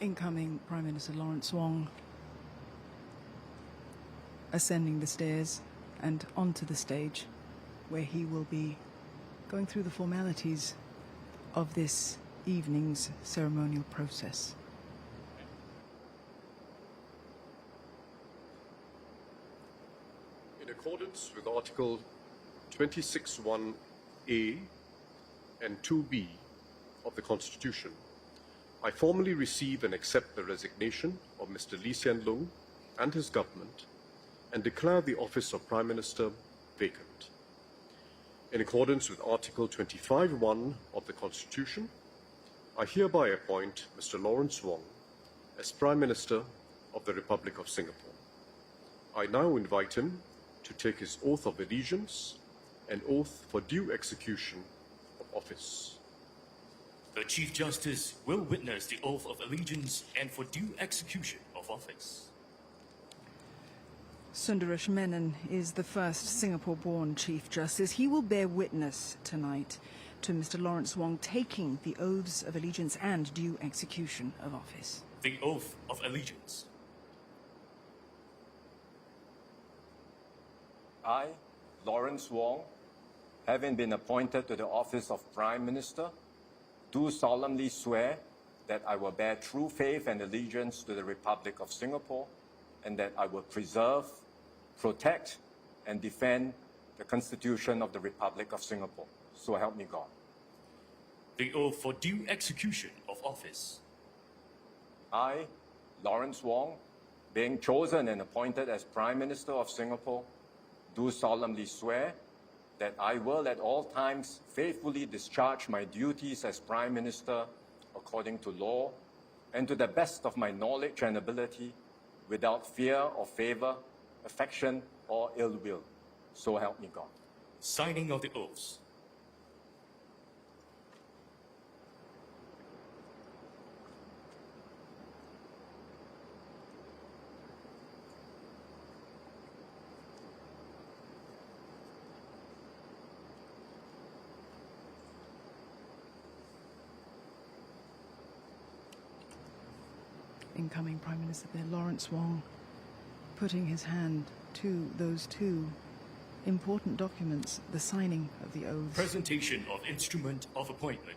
Incoming Prime Minister Lawrence Wong ascending the stairs and onto the stage, where he will be going through the formalities of this evening's ceremonial process. In accordance with Article 26(1)(a) and 2(b) of the Constitution, I formally receive and accept the resignation of Mr. Lee Hsien Loong and his government and declare the office of Prime Minister vacant. In accordance with Article 25(1) of the Constitution, I hereby appoint Mr. Lawrence Wong as Prime Minister of the Republic of Singapore. I now invite him to take his oath of allegiance and oath for due execution of office. The Chief Justice will witness the oath of allegiance and for due execution of office. Sundaresh Menon is the first Singapore-born Chief Justice. He will bear witness tonight to Mr. Lawrence Wong taking the oaths of allegiance and due execution of office. The oath of allegiance. I, Lawrence Wong, having been appointed to the office of Prime Minister, do solemnly swear that I will bear true faith and allegiance to the Republic of Singapore and that I will preserve, protect, and defend the Constitution of the Republic of Singapore. So help me God. The oath for due execution of office. I, Lawrence Wong, being chosen and appointed as Prime Minister of Singapore, do solemnly swear that I will at all times faithfully discharge my duties as Prime Minister according to law and to the best of my knowledge and ability without fear or favor, affection or ill will. So help me God. Signing of the oaths. Incoming Prime Minister there, Lawrence Wong, putting his hand to those two important documents, the signing of the oaths. Presentation of instrument of appointment.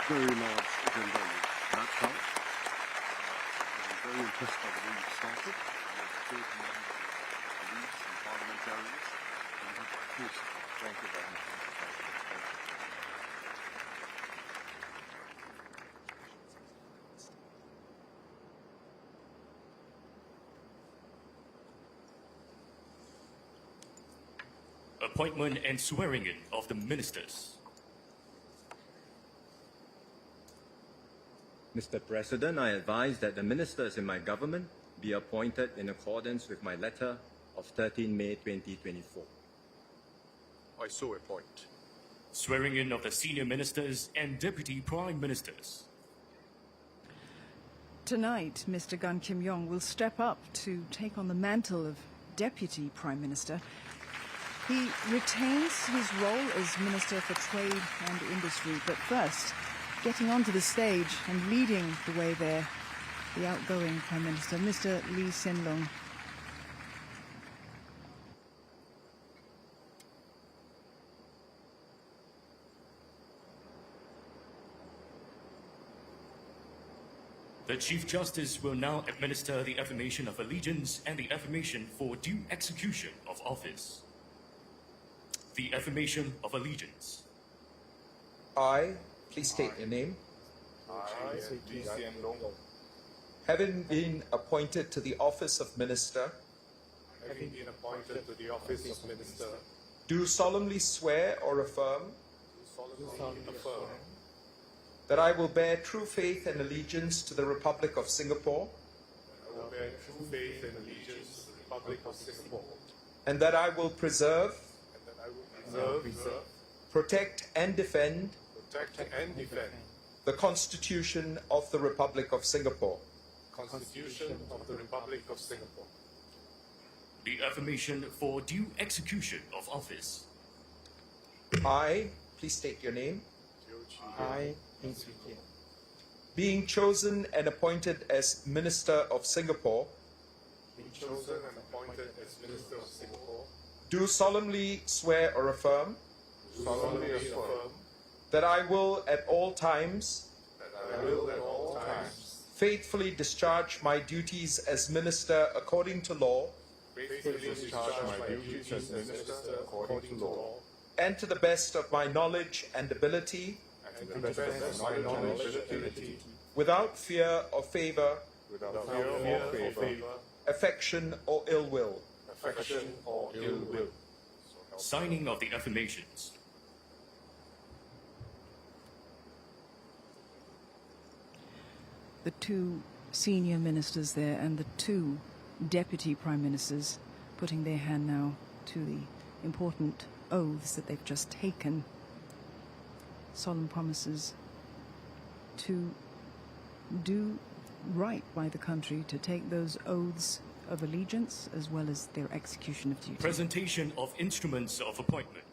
Very large agenda wrapped up. I'm very impressed by the way you started. You're a man of elites and parliamentarians. Thank you very much. Appointment and swearing in of the ministers. Mr. President, I advise that the ministers in my government be appointed in accordance with my letter of 13 May 2024. I so appoint. Swearing in of the senior ministers and deputy prime ministers. Tonight, Mr. Gan Kim Yong will step up to take on the mantle of Deputy Prime Minister. He retains his role as Minister for Trade and Industry, but first, getting onto the stage and leading the way there, the outgoing Prime Minister, Mr. Lee Hsien Loong. The Chief Justice will now administer the affirmation of allegiance and the affirmation for due execution of office. The affirmation of allegiance. I, please state your name. I, Lee Hsien Loong, Having been appointed to the office of Minister, do solemnly swear or affirm that I will bear true faith and allegiance to the Republic of Singapore, and that I will preserve, protect and defend the Constitution of the Republic of Singapore. The affirmation for due execution of office. I, please state your name, I, being chosen and appointed as Minister of Singapore, being chosen and appointed as Minister of Singapore, do solemnly swear or affirm solemnly affirm that I will at all times that I will at all times faithfully discharge my duties as Minister according to law faithfully discharge my duties as Minister according to law, and to the best of my knowledge and ability, and to the best of my knowledge and ability, without fear or favor, without fear or favor, affection or ill will. affection or ill will. Signing of the affirmations. The two senior ministers there and the two deputy prime ministers putting their hand now to the important oaths that they've just taken. Solemn promises to do right by the country, to take those oaths of allegiance as well as their execution of duty. Presentation of instruments of appointment.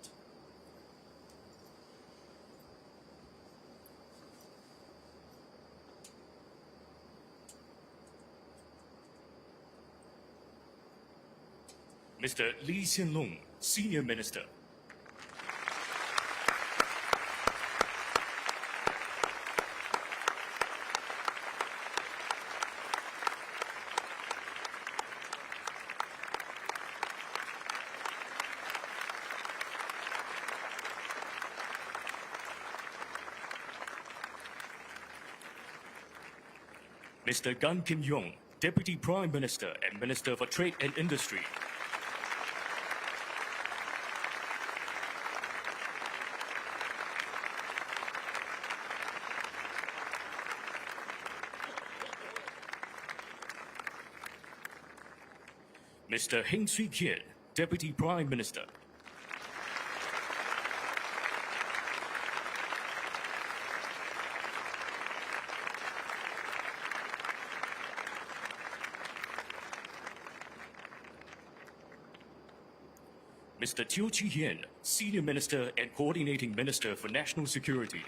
Mr. Lee Hsien Loong, Senior Minister. Mr. Gan Kim Yong, Deputy Prime Minister and Minister for Trade and Industry. Mr. Heng Swee Keat, Deputy Prime Minister. Mr. Teo Chee Hean, Senior Minister and Coordinating Minister for National Security.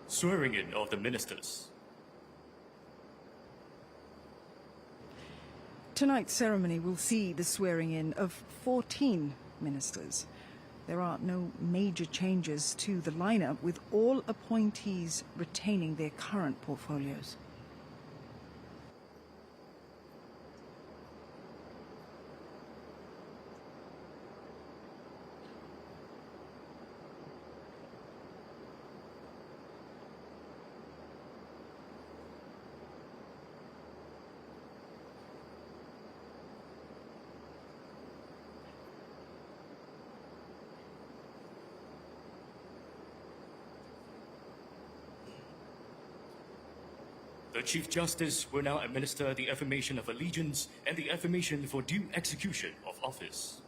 Swearing in of the ministers. Tonight's ceremony will see the swearing in of 14 ministers. There are no major changes to the lineup, with all appointees retaining their current portfolios. The Chief Justice will now administer the affirmation of allegiance and the affirmation for due execution of office.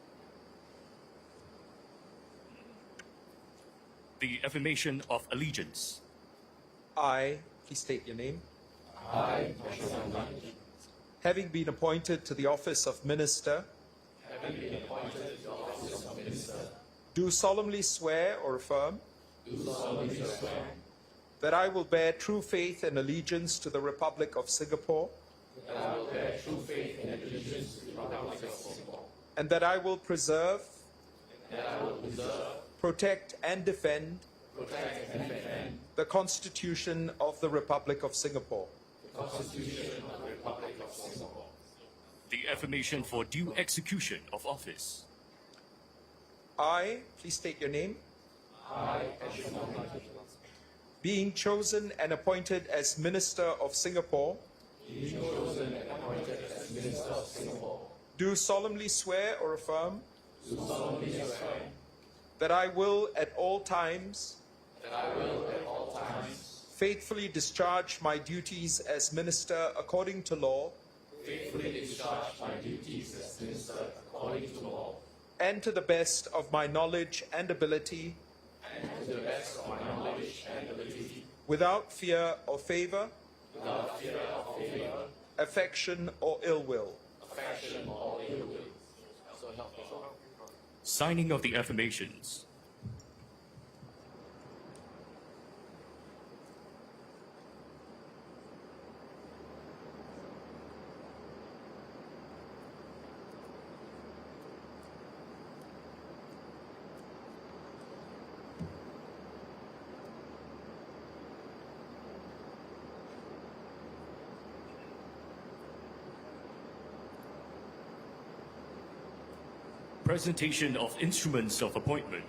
The affirmation of allegiance. I, please state your name, I, having been appointed to the office of Minister, do solemnly swear or affirm that I will bear true faith and allegiance to the Republic of Singapore, and that I will preserve, protect, and defend protect and defend the Constitution of the Republic of Singapore. The Constitution of the Republic of Singapore. The affirmation for due execution of office. I, please state your name. I, Being chosen and appointed as Minister of Singapore, do solemnly swear or affirm that I will at all times faithfully discharge my duties as Minister according to law, and to the best of my knowledge and ability, without fear or favor, affection or ill will. Signing of the affirmations. Presentation of instruments of appointment.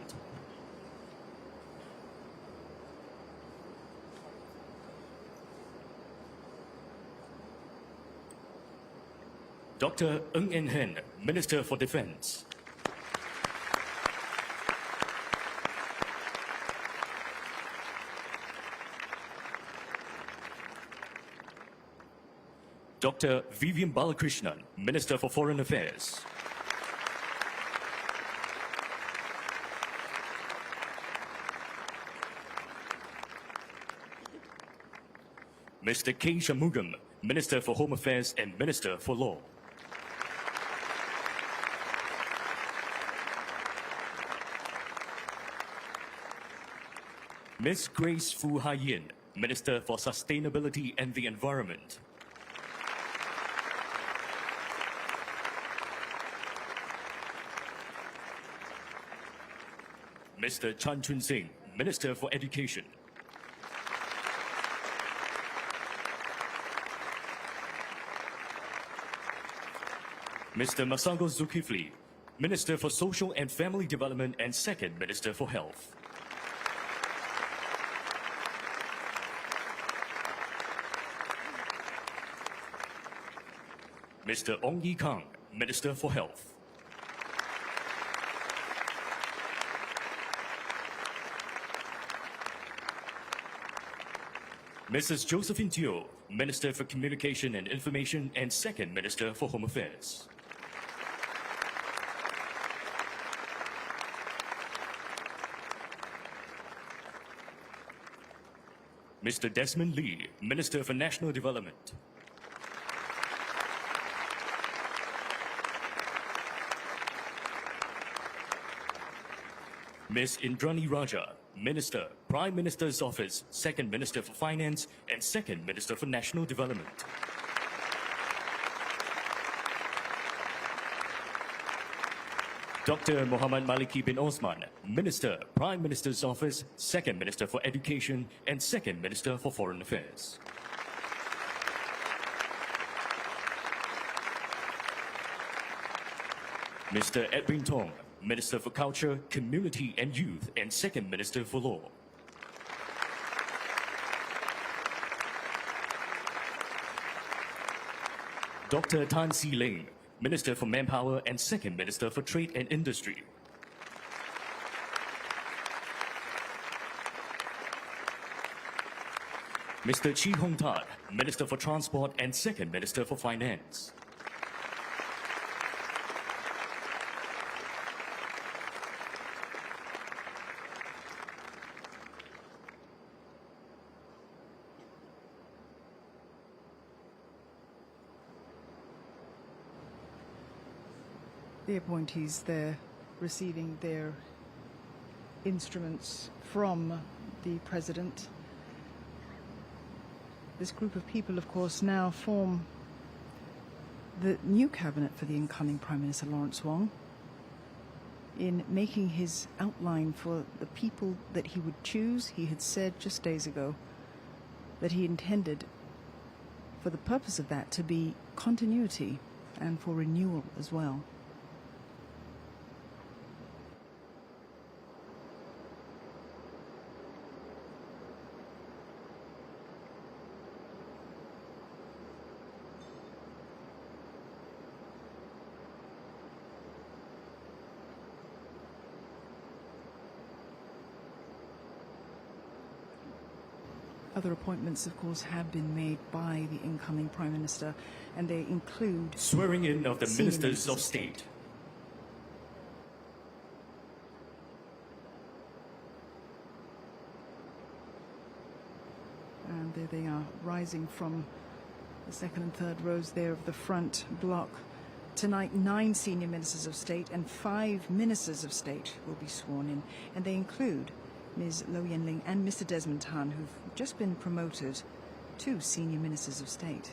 Dr. Ng En Hen, Minister for Defense. Dr. Vivian Balakrishnan, Minister for Foreign Affairs. Mr. K. Shanmugam, Minister for Home Affairs and Minister for Law. Ms. Grace Fu Hai-yin, Minister for Sustainability and the Environment. Mr. Chan Chun Sing, Minister for Education. Mr. Masago Zulkifli, Minister for Social and Family Development and Second Minister for Health. Mr. Ong Yi Kang, Minister for Health. Mrs. Josephine Teo, Minister for Communication and Information and Second Minister for Home Affairs. Mr. Desmond Lee, Minister for National Development. Ms. Indrani Raja, Minister, Prime Minister's Office, Second Minister for Finance and Second Minister for National Development. Dr. Muhammad Maliki bin Osman, Minister, Prime Minister's Office, Second Minister for Education and Second Minister for Foreign Affairs. Mr. Edwin Tong, Minister for Culture, Community and Youth and Second Minister for Law. Dr. Tan Si Ling, Minister for Manpower and Second Minister for Trade and Industry. Mr. Chee Hong Tat, Minister for Transport and Second Minister for Finance. The appointees there receiving their instruments from the President. This group of people, of course, now form the new cabinet for the incoming Prime Minister Lawrence Wong. in making his outline for the people that he would choose. He had said just days ago that he intended for the purpose of that to be continuity and for renewal as well. Other appointments, of course, have been made by the incoming Prime Minister, and they include swearing in of the Ministers of State. And there they are, rising from the second and third rows there of the front block. Tonight, 9 senior Ministers of State and 5 Ministers of State will be sworn in, and they include Ms. Lo Yen-ling and Mr. Desmond Tan, who've just been promoted to senior Ministers of State.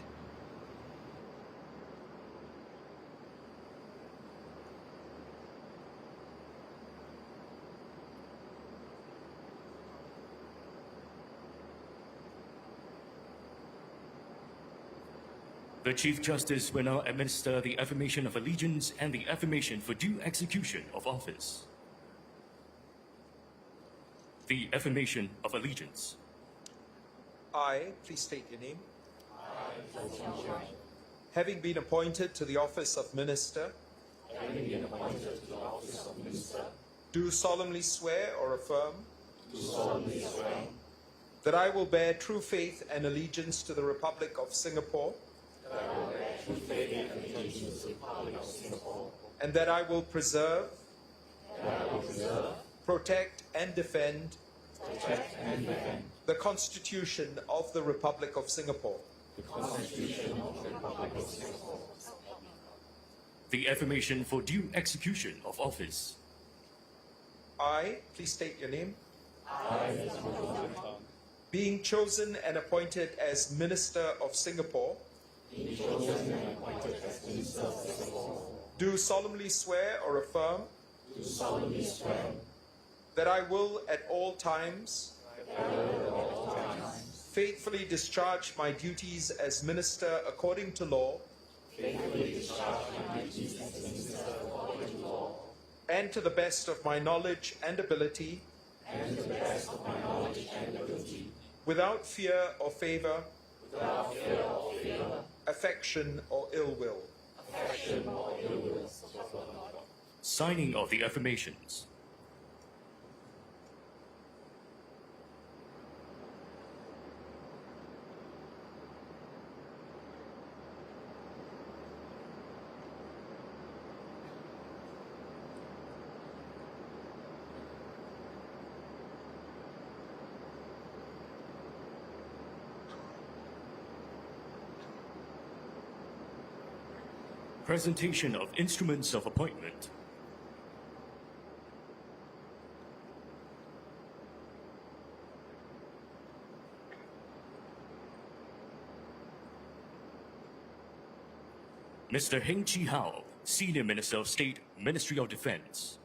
The Chief Justice will now administer the affirmation of allegiance and the affirmation for due execution of office. The affirmation of allegiance. I, please state your name. Having been appointed to the office of Minister, do solemnly swear or affirm that I will bear true faith and allegiance to the Republic of Singapore, and that I will preserve, protect and defend the Constitution of the Republic of Singapore. The affirmation for due execution of office. I, please state your name. Being chosen and appointed as Minister of Singapore, do solemnly swear or affirm that I will at all times faithfully discharge my duties as Minister according to law and to the best of my knowledge and ability, without fear or favor, affection or ill will. Signing of the affirmations. Presentation of instruments of appointment. Mr. Heng Chi-hao, Senior Minister of State, Ministry of Defense.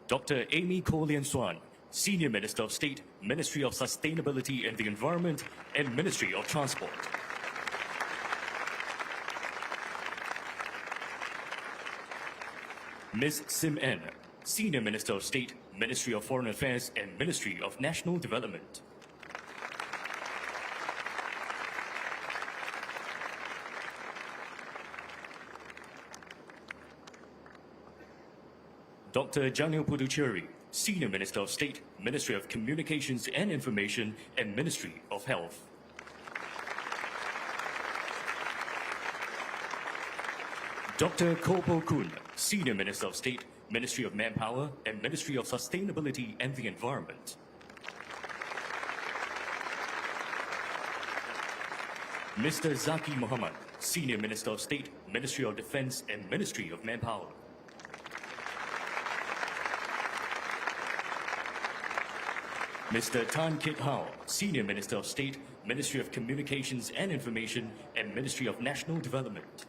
Dr. Amy Koh Lian Swan, Senior Minister of State, Ministry of Sustainability and the Environment and Ministry of Transport. Ms. Sim N, Senior Minister of State, Ministry of Foreign Affairs and Ministry of National Development. Dr. Janil Puducherry, Senior Minister of State, Ministry of Communications and Information and Ministry of Health. Dr. Koh Po Kun, Senior Minister of State, Ministry of Manpower and Ministry of Sustainability and the Environment. Mr. Zaki Mohammed, Senior Minister of State, Ministry of Defense and Ministry of Manpower. Mr. Tan Kit Hao, Senior Minister of State, Ministry of Communications and Information, and Ministry of National Development.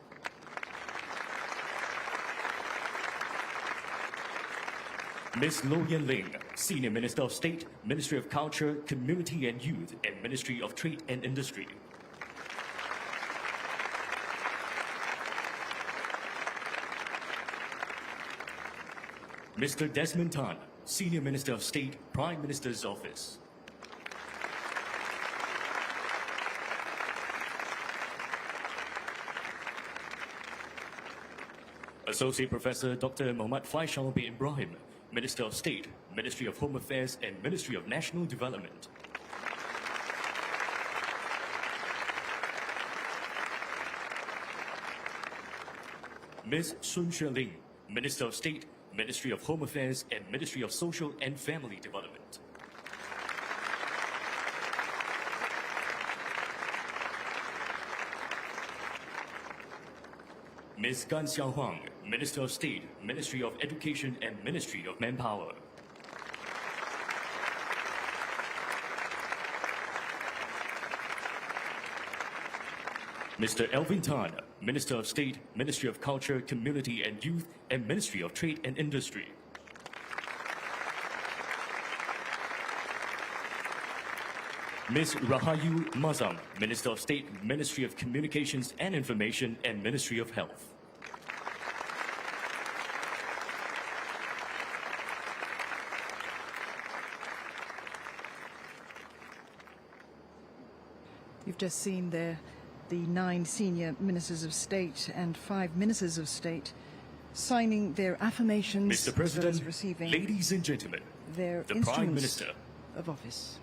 Ms. Lo Yen Ling, Senior Minister of State, Ministry of Culture, Community and Youth, and Ministry of Trade and Industry. Mr. Desmond Tan, Senior Minister of State, Prime Minister's Office. Associate Professor Dr. Muhammad Faisal bin Ibrahim, Minister of State, Ministry of Home Affairs and Ministry of National Development. Ms. Sun Xueling, Minister of State, Ministry of Home Affairs and Ministry of Social and Family Development. Ms. Gan Xiaohuang, Minister of State, Ministry of Education and Ministry of Manpower. Mr. Elvin Tan, Minister of State, Ministry of Culture, Community and Youth, and Ministry of Trade and Industry. Ms. Rahayu Mazam, Minister of State, Ministry of Communications and Information, and Ministry of Health. You've just seen there the 9 senior ministers of state and 5 ministers of state signing their affirmations, Mr. President, as well as receiving ladies and gentlemen, their the instruments Prime Minister of office.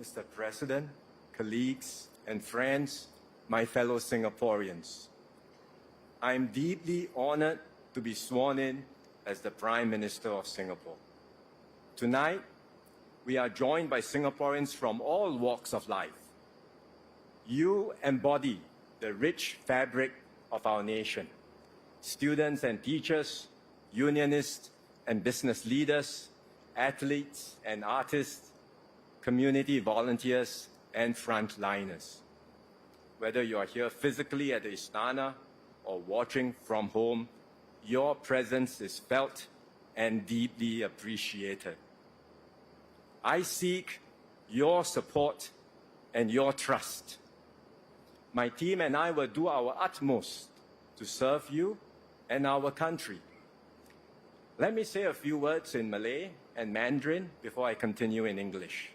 Mr. President, colleagues, and friends, my fellow Singaporeans, I am deeply honored to be sworn in as the Prime Minister of Singapore. Tonight, we are joined by Singaporeans from all walks of life. You embody the rich fabric of our nation. Students and teachers, unionists and business leaders, athletes and artists, community volunteers, and frontliners. Whether you are here physically at the Istana or watching from home, your presence is felt and deeply appreciated. I seek your support and your trust. My team and I will do our utmost to serve you and our country. Let me say a few words in Malay and Mandarin before I continue in English.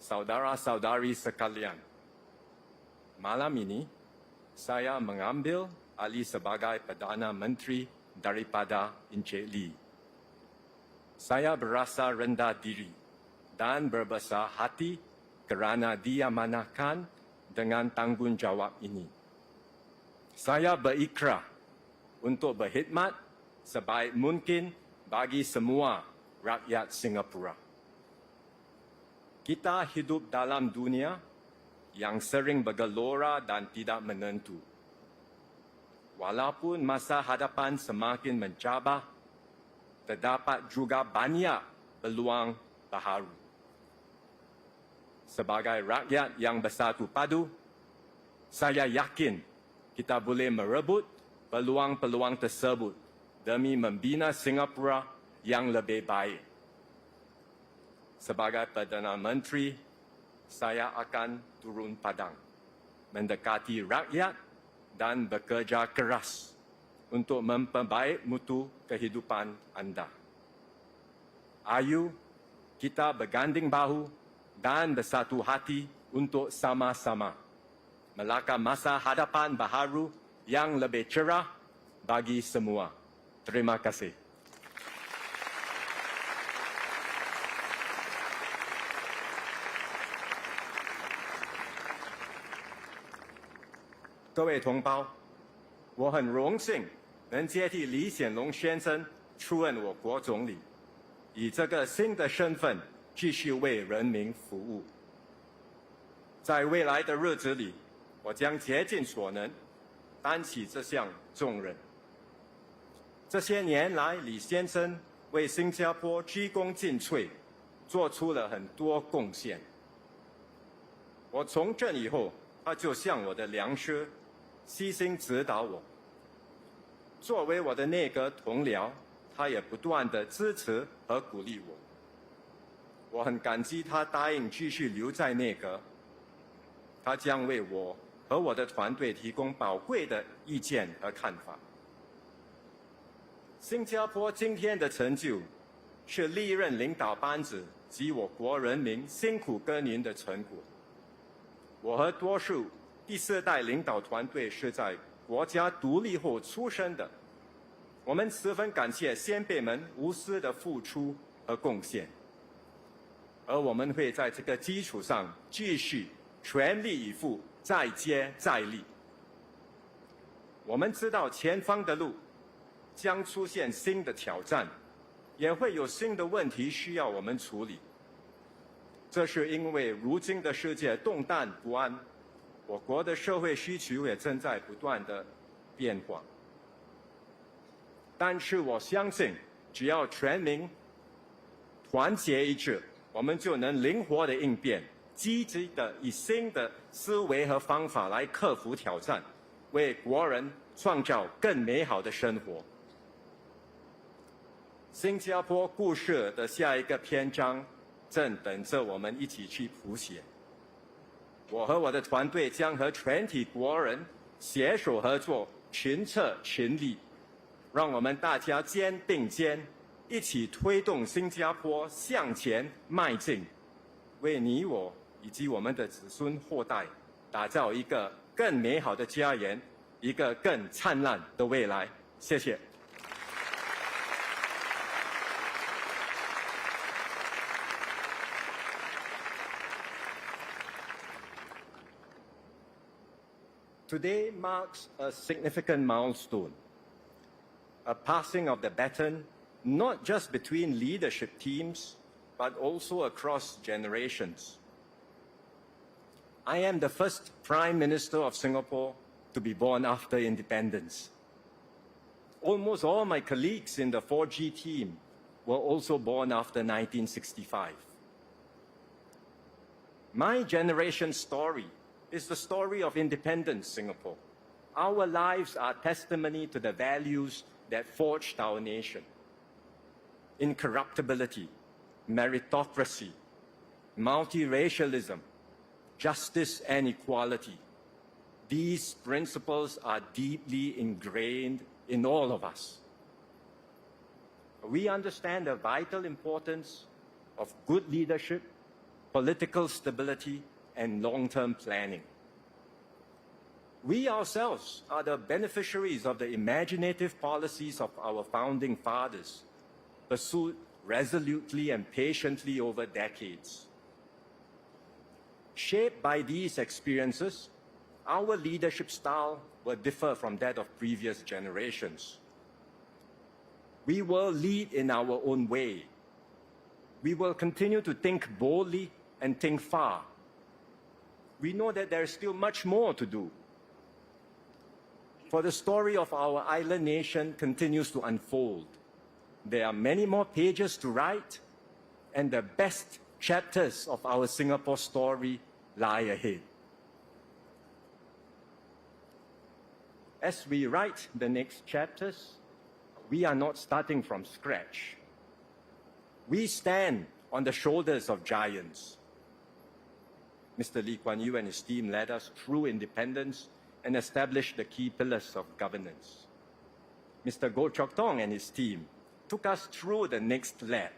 Saudara-saudari sekalian, malam ini saya mengambil alih sebagai Perdana Menteri daripada Encik Lee. Saya berasa rendah diri dan berbesar hati kerana diamanahkan dengan tanggungjawab ini. Saya berikrar untuk berkhidmat sebaik mungkin bagi semua rakyat Singapura. Kita hidup dalam dunia yang sering bergelora dan tidak menentu. Walaupun masa hadapan semakin mencabar, terdapat juga banyak peluang baharu. Sebagai rakyat yang bersatu padu, saya yakin kita boleh merebut peluang-peluang tersebut demi membina Singapura yang lebih baik. Sebagai Perdana Menteri, saya akan turun padang, mendekati rakyat dan bekerja keras untuk memperbaik mutu kehidupan anda. Ayo kita berganding bahu dan bersatu hati untuk sama-sama melakar masa hadapan baharu yang lebih cerah bagi semua. Terima kasih. 各位同胞，我很荣幸能接替李显龙先生出任我国总理，以这个新的身份继续为人民服务。在未来的日子里，我将竭尽所能，担起这项重任。这些年来，李先生为新加坡鞠躬尽瘁，做出了很多贡献。我从政以后，他就像我的良师，悉心指导我。作为我的内阁同僚，他也不断地支持和鼓励我。我很感激他答应继续留在内阁，他将为我和我的团队提供宝贵的意见和看法。新加坡今天的成就，是历任领导班子及我国人民辛苦耕耘的成果。我和多数第四代领导团队是在国家独立后出生的，我们十分感谢先辈们无私的付出和贡献，而我们会在这个基础上继续全力以赴，再接再厉。我们知道前方的路将出现新的挑战，也会有新的问题需要我们处理。这是因为如今的世界动荡不安，我国的社会需求也正在不断的变化。但是我相信，只要全民团结一致，我们就能灵活的应变，积极的以新的思维和方法来克服挑战，为国人创造更美好的生活。新加坡故事的下一个篇章正等着我们一起去谱写。我和我的团队将和全体国人携手合作，群策群力，让我们大家肩并肩，一起推动新加坡向前迈进，为你我以及我们的子孙后代打造一个更美好的家园，一个更灿烂的未来。谢谢。Today marks a significant milestone, a passing of the baton not just between leadership teams, but also across generations. I am the first Prime Minister of Singapore to be born after independence. Almost all my colleagues in the 4G team were also born after 1965. My generation's story is the story of independent Singapore. Our lives are testimony to the values that forged our nation. Incorruptibility, meritocracy, multiracialism, justice and equality. These principles are deeply ingrained in all of us. We understand the vital importance of good leadership, political stability, and long-term planning. We ourselves are the beneficiaries of the imaginative policies of our founding fathers, pursued resolutely and patiently over decades. Shaped by these experiences, our leadership style will differ from that of previous generations. We will lead in our own way. We will continue to think boldly and think far. We know that there is still much more to do. For the story of our island nation continues to unfold. There are many more pages to write, and the best chapters of our Singapore story lie ahead. As we write the next chapters, we are not starting from scratch. We stand on the shoulders of giants. Mr. Lee Kuan Yew and his team led us through independence and established the key pillars of governance. Mr. Goh Chok Tong and his team took us through the next lap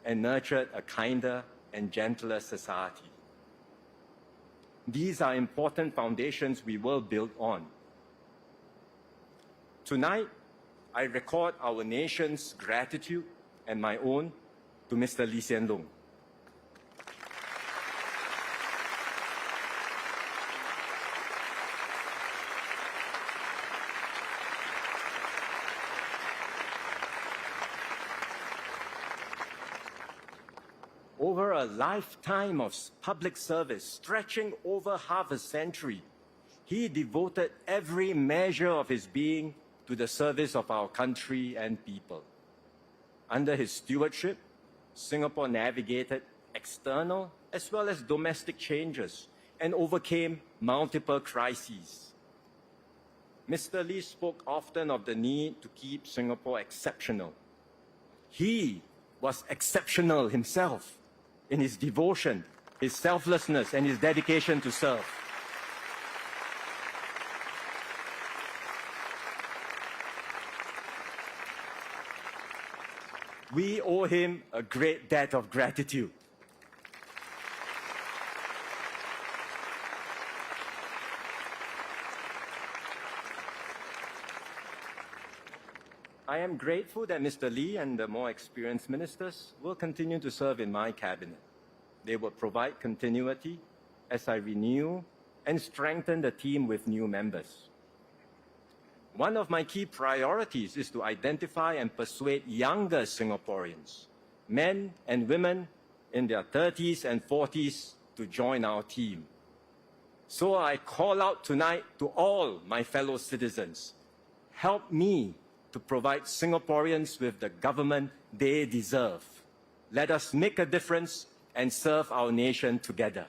and nurtured a kinder and gentler society. These are important foundations we will build on. Tonight, I record our nation's gratitude and my own to Mr. Lee Hsien Loong. over a lifetime of public service, stretching over half a century, he devoted every measure of his being to the service of our country and people. Under his stewardship, Singapore navigated external as well as domestic changes and overcame multiple crises. Mr. Lee spoke often of the need to keep Singapore exceptional. He was exceptional himself in his devotion, his selflessness, and his dedication to serve. We owe him a great debt of gratitude. I am grateful that Mr. Lee and the more experienced ministers will continue to serve in my cabinet. They will provide continuity as I renew and strengthen the team with new members. One of my key priorities is to identify and persuade younger Singaporeans, men and women in their 30s and 40s, to join our team. So I call out tonight to all my fellow citizens, help me to provide Singaporeans with the government they deserve. Let us make a difference and serve our nation together.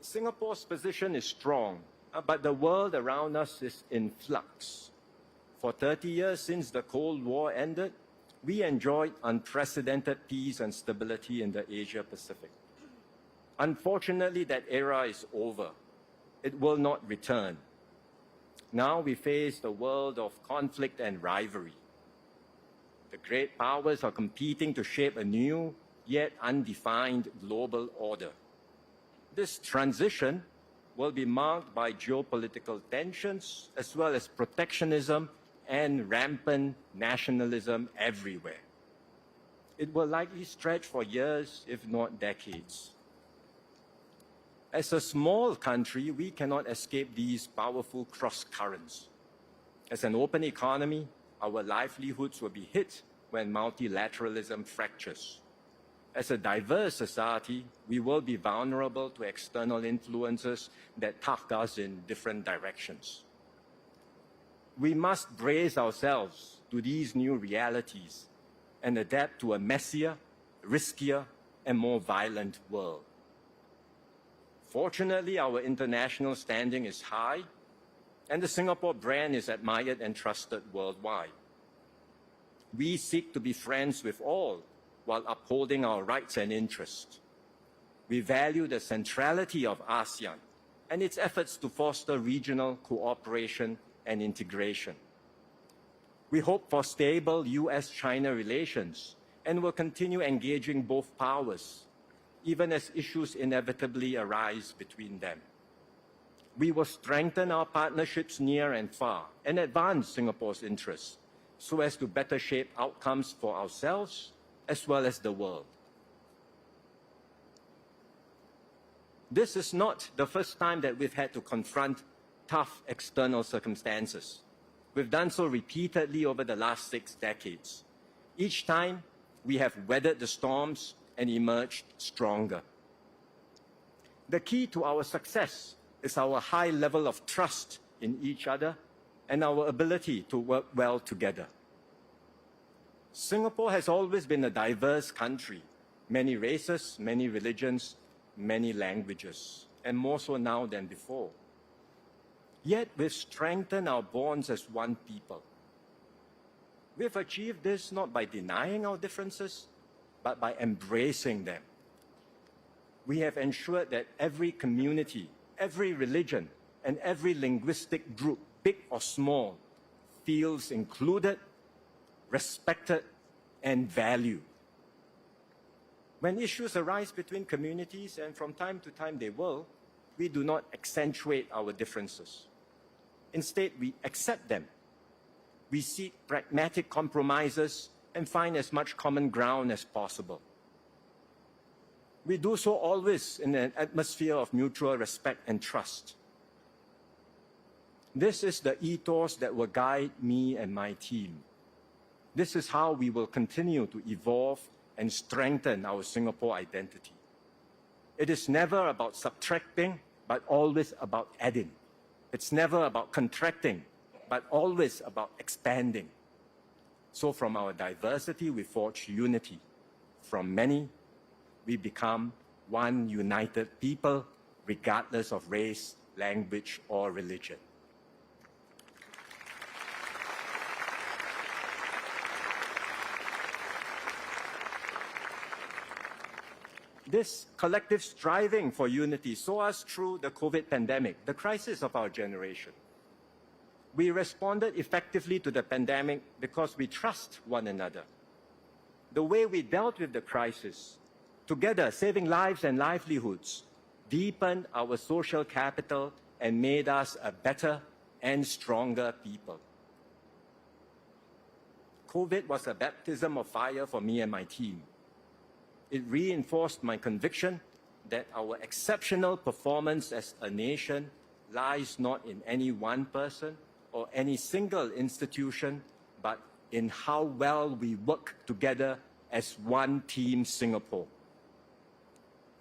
Singapore's position is strong, but the world around us is in flux. For 30 years since the Cold War ended, we enjoyed unprecedented peace and stability in the Asia-Pacific. Unfortunately, that era is over. It will not return. Now we face the world of conflict and rivalry. The great powers are competing to shape a new, yet undefined global order. This transition will be marked by geopolitical tensions as well as protectionism and rampant nationalism everywhere. It will likely stretch for years, if not decades. As a small country, we cannot escape these powerful cross-currents. As an open economy, our livelihoods will be hit when multilateralism fractures. As a diverse society, we will be vulnerable to external influences that tug us in different directions. We must brace ourselves to these new realities and adapt to a messier, riskier, and more violent world. Fortunately, our international standing is high, and the Singapore brand is admired and trusted worldwide. We seek to be friends with all while upholding our rights and interests. We value the centrality of ASEAN and its efforts to foster regional cooperation and integration. We hope for stable US-China relations and will continue engaging both powers, even as issues inevitably arise between them. We will strengthen our partnerships near and far and advance Singapore's interests so as to better shape outcomes for ourselves as well as the world. This is not the first time that we've had to confront tough external circumstances. We've done so repeatedly over the last 6 decades. Each time, we have weathered the storms and emerged stronger. The key to our success is our high level of trust in each other and our ability to work well together. Singapore has always been a diverse country, many races, many religions, many languages, and more so now than before. Yet we've strengthened our bonds as one people. We've achieved this not by denying our differences, but by embracing them. We have ensured that every community, every religion, and every linguistic group, big or small, feels included, respected, and valued. When issues arise between communities, and from time to time they will, we do not accentuate our differences. Instead, we accept them. We seek pragmatic compromises and find as much common ground as possible. We do so always in an atmosphere of mutual respect and trust. This is the ethos that will guide me and my team. This is how we will continue to evolve and strengthen our Singapore identity. It is never about subtracting, but always about adding. It's never about contracting, but always about expanding. So from our diversity, we forge unity. From many, we become one united people, regardless of race, language, or religion. This collective striving for unity saw us through the COVID pandemic, the crisis of our generation. We responded effectively to the pandemic because we trust one another. The way we dealt with the crisis, together saving lives and livelihoods, deepened our social capital and made us a better and stronger people. COVID was a baptism of fire for me and my team. It reinforced my conviction that our exceptional performance as a nation lies not in any one person or any single institution, but in how well we work together as one team Singapore.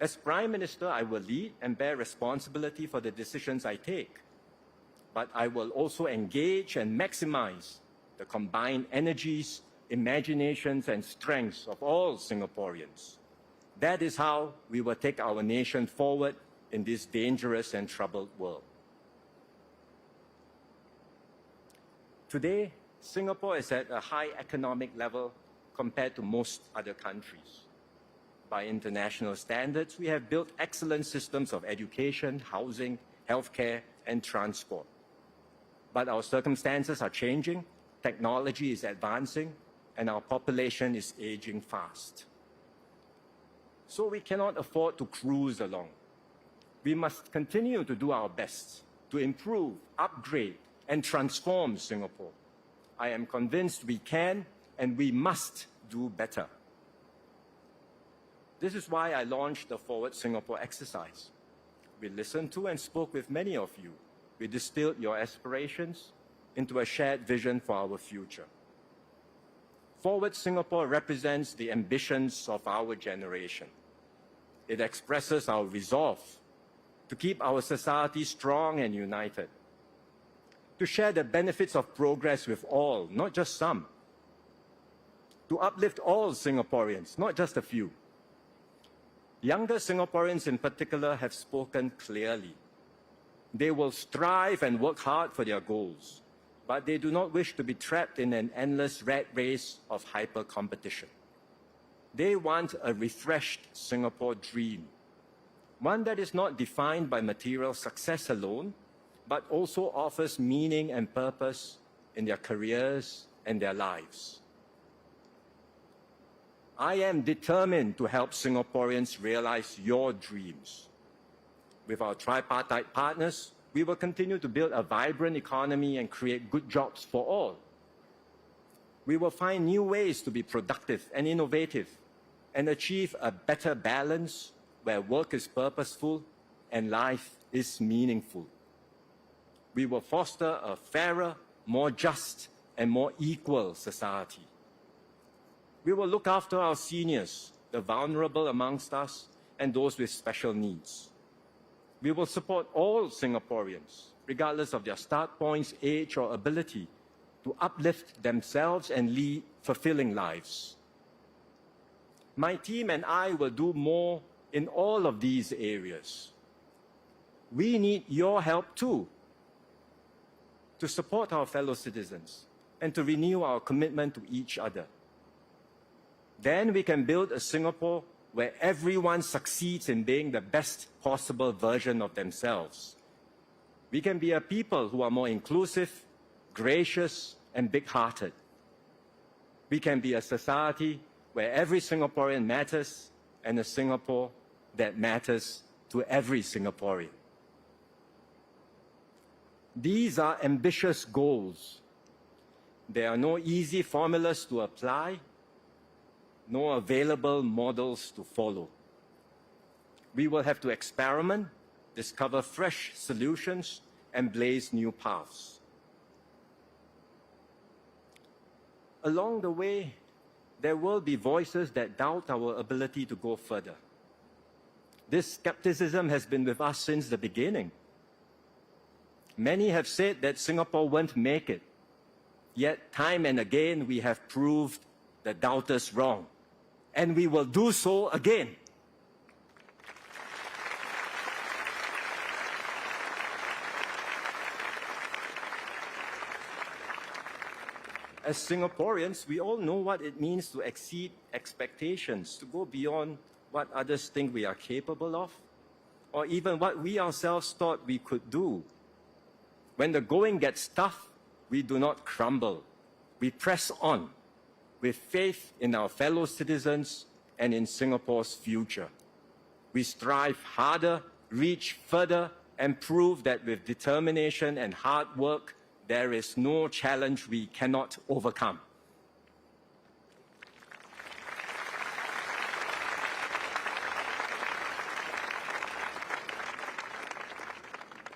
As Prime Minister, I will lead and bear responsibility for the decisions I take, but I will also engage and maximize the combined energies, imaginations, and strengths of all Singaporeans. That is how we will take our nation forward in this dangerous and troubled world. Today, Singapore is at a high economic level compared to most other countries. By international standards, we have built excellent systems of education, housing, healthcare, and transport. But our circumstances are changing, technology is advancing, and our population is aging fast. So we cannot afford to cruise along. We must continue to do our best to improve, upgrade, and transform Singapore. I am convinced we can and we must do better. This is why I launched the Forward Singapore exercise. We listened to and spoke with many of you. We distilled your aspirations into a shared vision for our future. Forward Singapore represents the ambitions of our generation. It expresses our resolve to keep our society strong and united, to share the benefits of progress with all, not just some, to uplift all Singaporeans, not just a few. Younger Singaporeans in particular have spoken clearly. They will strive and work hard for their goals, but they do not wish to be trapped in an endless rat race of hyper-competition. They want a refreshed Singapore dream, one that is not defined by material success alone, but also offers meaning and purpose in their careers and their lives. I am determined to help Singaporeans realize your dreams. With our tripartite partners, we will continue to build a vibrant economy and create good jobs for all. We will find new ways to be productive and innovative and achieve a better balance where work is purposeful and life is meaningful. We will foster a fairer, more just, and more equal society. We will look after our seniors, the vulnerable amongst us, and those with special needs. We will support all Singaporeans, regardless of their start points, age, or ability, to uplift themselves and lead fulfilling lives. My team and I will do more in all of these areas. We need your help too, to support our fellow citizens and to renew our commitment to each other. Then we can build a Singapore where everyone succeeds in being the best possible version of themselves. We can be a people who are more inclusive, gracious, and big-hearted. We can be a society where every Singaporean matters and a Singapore that matters to every Singaporean. These are ambitious goals. There are no easy formulas to apply, no available models to follow. We will have to experiment, discover fresh solutions, and blaze new paths. Along the way, there will be voices that doubt our ability to go further. This skepticism has been with us since the beginning. Many have said that Singapore won't make it. Yet, time and again, we have proved the doubters wrong. And we will do so again. As Singaporeans, we all know what it means to exceed expectations, to go beyond what others think we are capable of, or even what we ourselves thought we could do. When the going gets tough, we do not crumble. We press on with faith in our fellow citizens and in Singapore's future. We strive harder, reach further, and prove that with determination and hard work, there is no challenge we cannot overcome.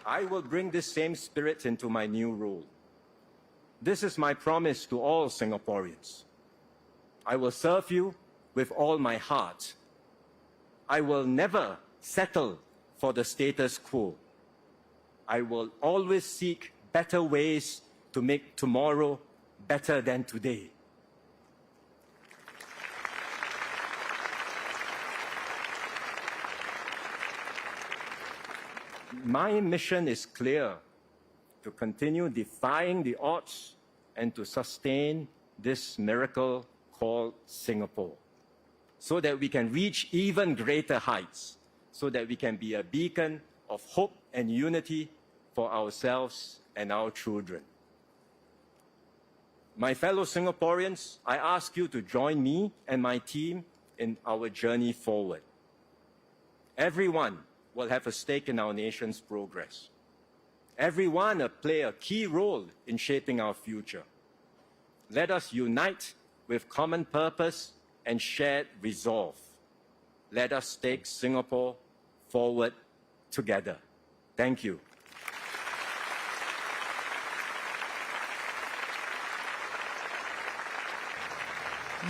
I will bring this same spirit into my new role. This is my promise to all Singaporeans. I will serve you with all my heart. I will never settle for the status quo. I will always seek better ways to make tomorrow better than today. My mission is clear: to continue defying the odds and to sustain this miracle called Singapore, so that we can reach even greater heights, so that we can be a beacon of hope and unity for ourselves and our children. My fellow Singaporeans, I ask you to join me and my team in our journey forward. Everyone will have a stake in our nation's progress. Everyone will play a key role in shaping our future. Let us unite with common purpose and shared resolve. Let us take Singapore forward together. Thank you.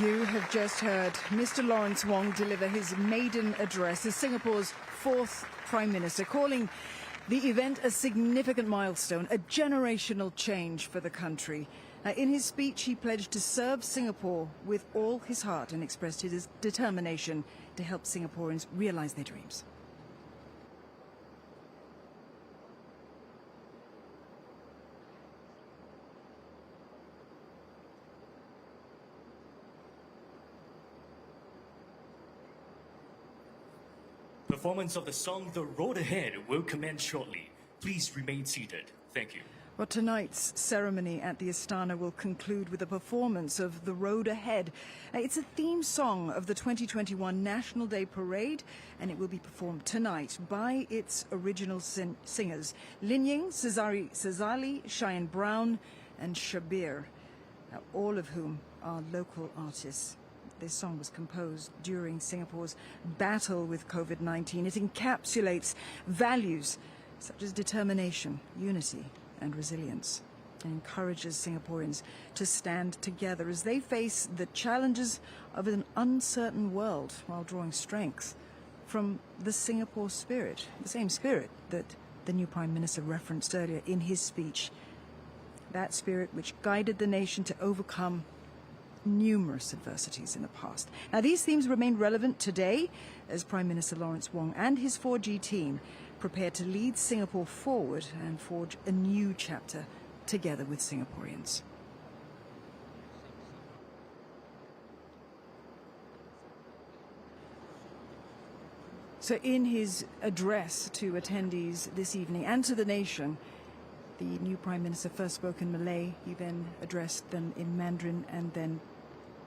You have just heard Mr. Lawrence Wong deliver his maiden address as Singapore's fourth Prime Minister, calling the event a significant milestone, a generational change for the country. In his speech, he pledged to serve Singapore with all his heart and expressed his determination to help Singaporeans realize their dreams. Performance of the song The Road Ahead will commence shortly. Please remain seated. Thank you. Well, tonight's ceremony at the Astana will conclude with a performance of The Road Ahead. It's a theme song of the 2021 National Day Parade, and it will be performed tonight by its original singers, Lin Ying, Cezali, Cheyenne Brown, and Shabir, all of whom are local artists. This song was composed during Singapore's battle with COVID-19. It encapsulates values such as determination, unity, and resilience, and encourages Singaporeans to stand together as they face the challenges of an uncertain world while drawing strength from the Singapore spirit, the same spirit that the new Prime Minister referenced earlier in his speech. That spirit which guided the nation to overcome numerous adversities in the past. Now, these themes remain relevant today as Prime Minister Lawrence Wong and his 4G team prepare to lead Singapore forward and forge a new chapter together with Singaporeans. So in his address to attendees this evening and to the nation, the new Prime Minister first spoke in Malay. He then addressed them in Mandarin and then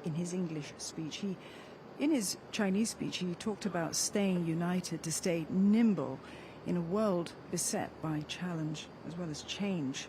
in his English speech. In his Chinese speech, he talked about staying united, to stay nimble in a world beset by challenge as well as change.